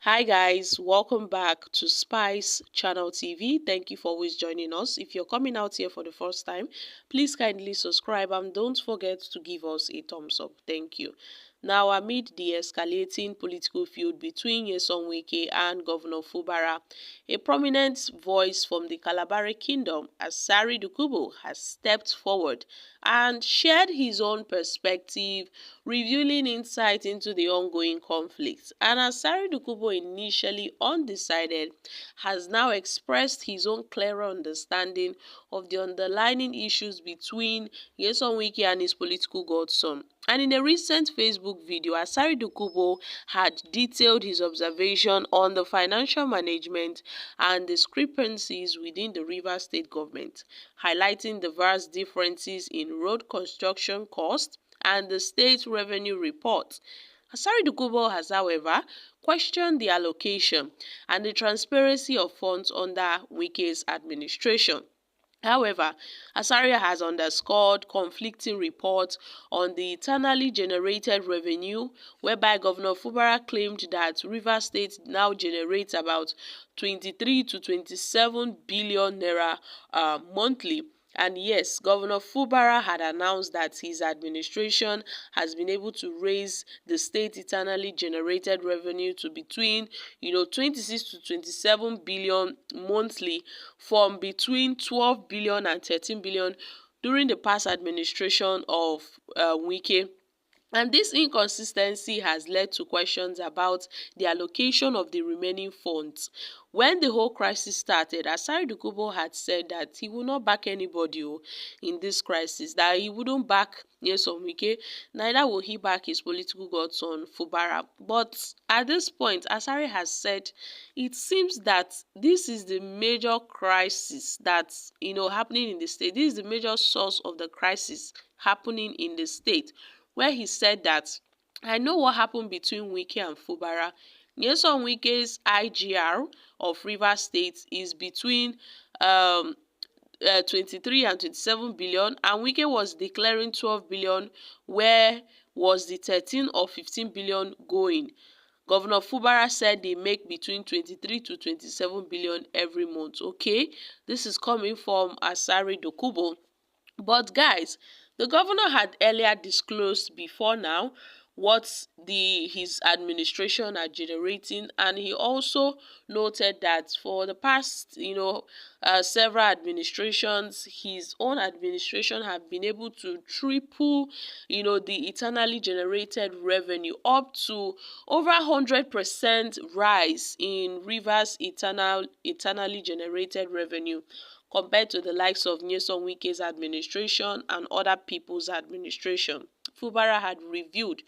Hi guys, welcome back to Spice Channel TV. Thank you for always joining us. If you're coming out here for the first time, please kindly subscribe and don't forget to give us a thumbs up. Thank you. Now, amid the escalating political feud between Wike and Governor Fubara, a prominent voice from the Kalabari Kingdom, Asari Dokubo, has stepped forward and shared his own perspective, revealing insight into the ongoing conflict. And Asari Dokubo, initially undecided, has now expressed his own clearer understanding of the underlying issues between Wike and his political godson. And in a recent Facebook video, Asari Dokubo had detailed his observation on the financial management and discrepancies within the Rivers State government, highlighting the vast differences in road construction costs and the state revenue report. Asari Dokubo has, however, questioned the allocation and the transparency of funds under Wike's administration. However, Asari has underscored conflicting reports on the internally generated revenue, whereby Governor Fubara claimed that Rivers State now generates about 23 to 27 billion naira monthly. And yes, Governor Fubara had announced that his administration has been able to raise the state internally generated revenue to between 26 to 27 billion monthly, from between 12 billion and 13 billion during the past administration of Wike. And this inconsistency has led to questions about the allocation of the remaining funds. When the whole crisis started, Asari Dokubo had said that he will not back anybody in this crisis, that he wouldn't back Nyesom Wike, neither will he back his political godson Fubara. But at this point, Asari has said it seems that this is the major crisis that's happening in the state. This is the major source of the crisis happening in the state, where he said that, I know what happened between Wike and Fubara. Nyesom Wike's IGR of Rivers State is between 23 and 27 billion, and Wike was declaring 12 billion. Where was the 13 or 15 billion going? Governor Fubara said they make between 23 to 27 billion every month. Okay, this is coming from Asari Dokubo. But guys, the governor had earlier disclosed before now what his administration are generating, and he also noted that for the past several administrations, his own administration have been able to triple the internally generated revenue, up to over 100% rise in Rivers internally generated revenue, compared to the likes of Nyesom Wike's administration and other people's administration. Fubara had revealed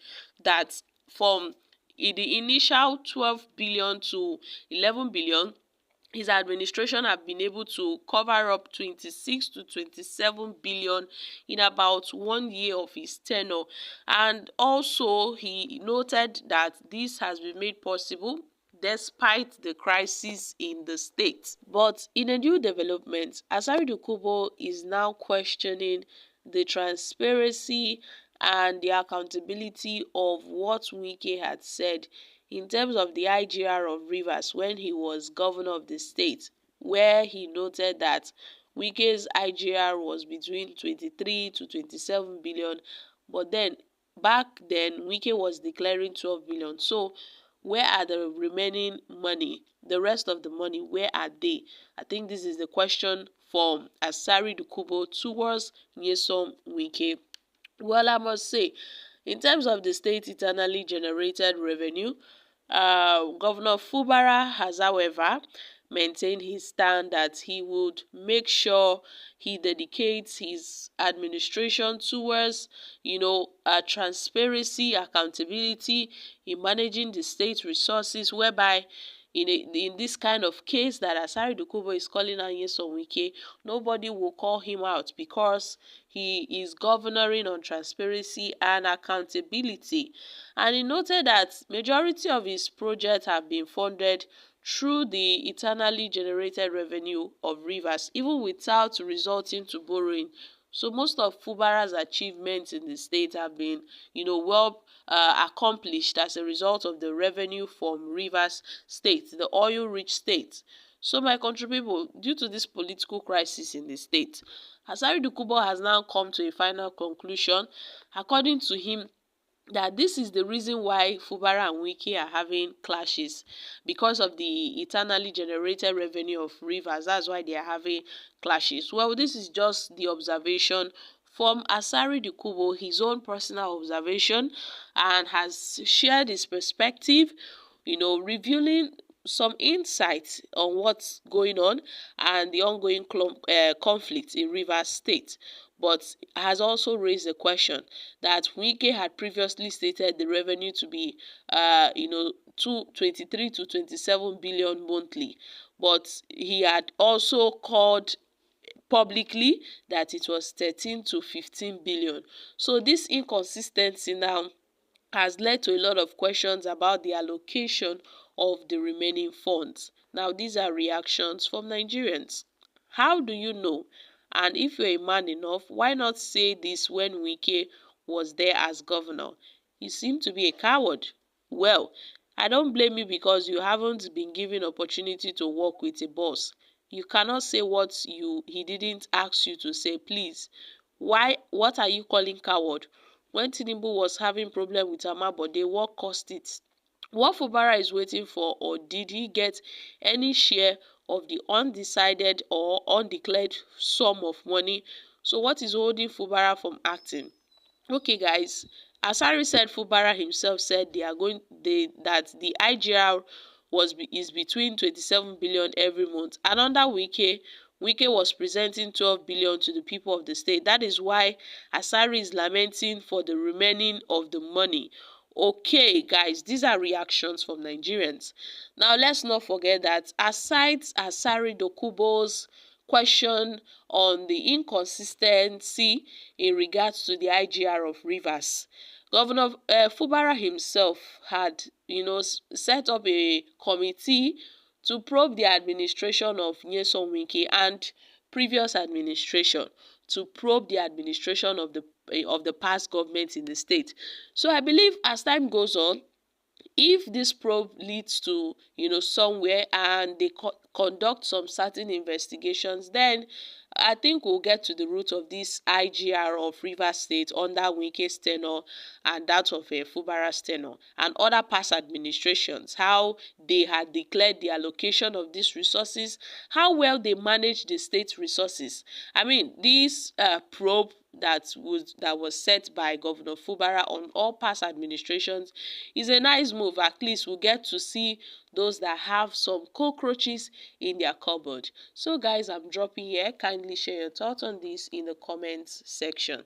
that from the initial 12 billion to 11 billion, his administration have been able to cover up 26 to 27 billion in about 1 year of his tenure. And also, he noted that this has been made possible despite the crisis in the state. But in a new development, Asari Dokubo is now questioning the transparency and the accountability of what Wike had said in terms of the IGR of Rivers when he was governor of the state, where he noted that Wike's IGR was between 23 to 27 billion, but then back then Wike was declaring 12 billion. So where are the remaining money? The rest of the money, where are they? I think this is the question from Asari Dokubo towards Nyesom Wike. Well, I must say, in terms of the state internally generated revenue, Governor Fubara has, however, maintained his stand that he would make sure he dedicates his administration towards, transparency, accountability in managing the state resources, whereby in this kind of case that Asari Dokubo is calling out Nyesom Wike, nobody will call him out because he is governing on transparency and accountability. And he noted that majority of his projects have been funded through the internally generated revenue of Rivers, even without resorting to borrowing. So most of Fubara's achievements in the state have been, well accomplished as a result of the revenue from Rivers State, the oil-rich state. So my country people, due to this political crisis in the state, Asari Dokubo has now come to a final conclusion. According to him, that this is the reason why Fubara and Wike are having clashes, because of the eternally generated revenue of Rivers. That's why they are having clashes. Well, this is just the observation from Asari Dokubo, his own personal observation, and has shared his perspective, revealing some insights on what's going on and the ongoing conflict in Rivers State, but has also raised the question that Wike had previously stated the revenue to be, 23 to 27 billion monthly, but he had also called publicly that it was 13 to 15 billion. So this inconsistency now has led to a lot of questions about the allocation of the remaining funds. Now, these are reactions from Nigerians. How do you know? And if you're a man enough, why not say this when Wike was there as governor? You seem to be a coward. Well, I don't blame you because you haven't been given opportunity to work with a boss. You cannot say what he didn't ask you to say, please. Why? What are you calling coward? When Tinubu was having problem with Amabode, what caused it? What Fubara is waiting for, or did he get any share of the undecided or undeclared sum of money? So what is holding Fubara from acting? Okay, guys. Asari said Fubara himself said that the IGR is between 27 billion every month, and under Wike was presenting 12 billion to the people of the state. That is why Asari is lamenting for the remaining of the money. Okay, guys, these are reactions from Nigerians. Now, let's not forget that aside Asari Dokubo's question on the inconsistency in regards to the IGR of Rivers, Governor Fubara himself had, set up a committee to probe the administration of Nyesom Wike and previous administration, to probe the administration of the past government in the state. So I believe as time goes on, if this probe leads to somewhere and they conduct some certain investigations, then I think we'll get to the root of this IGR of Rivers State under Wike's tenure and that of Fubara's tenure and other past administrations, how they had declared the allocation of these resources, how well they manage the state resources. I mean, this probe that was set by Governor Fubara on all past administrations is a nice move. At least we'll get to see those that have some cockroaches in their cupboard. So guys, I'm dropping here. Kindly share your thoughts on this in the comments section.